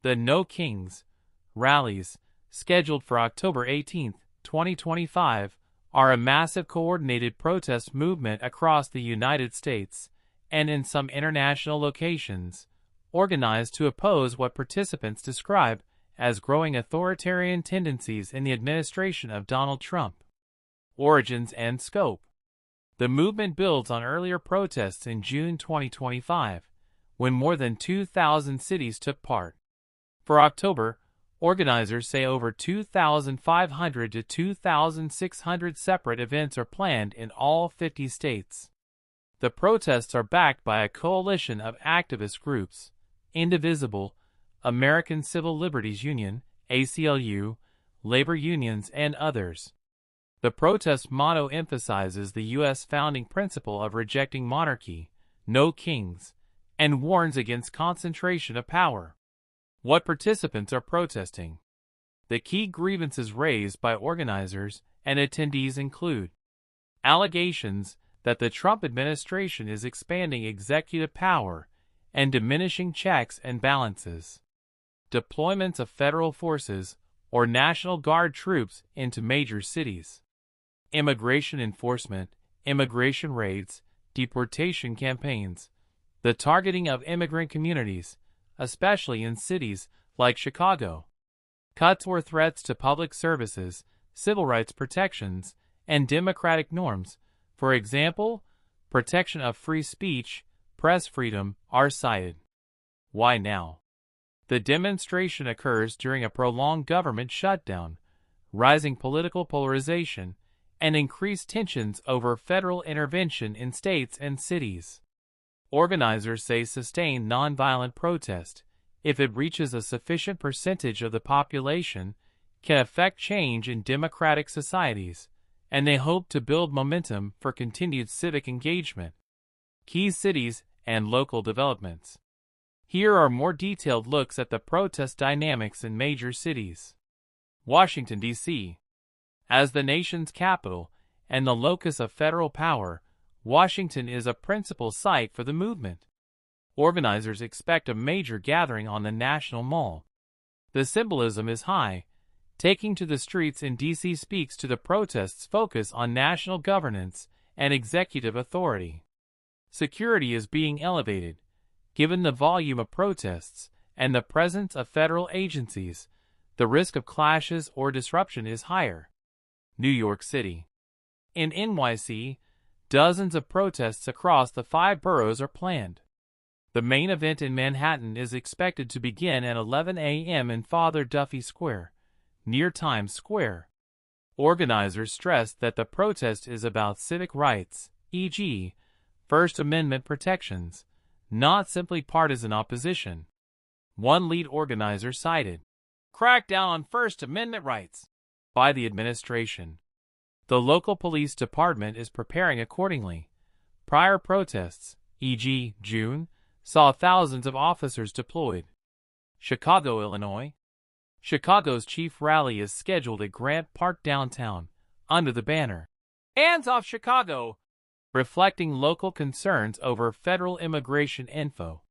The No Kings rallies, scheduled for October 18, 2025, are a massive coordinated protest movement across the United States and in some international locations, organized to oppose what participants describe as growing authoritarian tendencies in the administration of Donald Trump. Origins and scope. The movement builds on earlier protests in June 2025, when more than 2,000 cities took part. For October, organizers say over 2,500 to 2,600 separate events are planned in all 50 states. The protests are backed by a coalition of activist groups: Indivisible, American Civil Liberties Union, ACLU, labor unions, and others. The protest motto emphasizes the U.S. founding principle of rejecting monarchy, no kings, and warns against concentration of power. What participants are protesting? The key grievances raised by organizers and attendees include allegations that the Trump administration is expanding executive power and diminishing checks and balances, deployments of federal forces or National Guard troops into major cities, immigration enforcement, immigration raids, deportation campaigns, the targeting of immigrant communities, especially in cities like Chicago, cuts or threats to public services, civil rights protections, and democratic norms. For example, protection of free speech, press freedom, are cited. Why now? The demonstration occurs during a prolonged government shutdown, rising political polarization, and increased tensions over federal intervention in states and cities. Organizers say sustained nonviolent protest, if it reaches a sufficient percentage of the population, can affect change in democratic societies, and they hope to build momentum for continued civic engagement. Key cities and local developments. Here are more detailed looks at the protest dynamics in major cities. Washington, D.C. As the nation's capital and the locus of federal power, Washington is a principal site for the movement. Organizers expect a major gathering on the National Mall. The symbolism is high. Taking to the streets in D.C. speaks to the protests' focus on national governance and executive authority. Security is being elevated. Given the volume of protests and the presence of federal agencies, the risk of clashes or disruption is higher. New York City. In NYC, dozens of protests across the 5 boroughs are planned. The main event in Manhattan is expected to begin at 11 a.m. in Father Duffy Square, near Times Square. Organizers stress that the protest is about civic rights, e.g., First Amendment protections, not simply partisan opposition. One lead organizer cited, "Crackdown on First Amendment rights" by the administration. The local police department is preparing accordingly. Prior protests, e.g., June, saw thousands of officers deployed. Chicago, Illinois. Chicago's chief rally is scheduled at Grant Park downtown, under the banner, "Hands Off Chicago," reflecting local concerns over federal immigration info.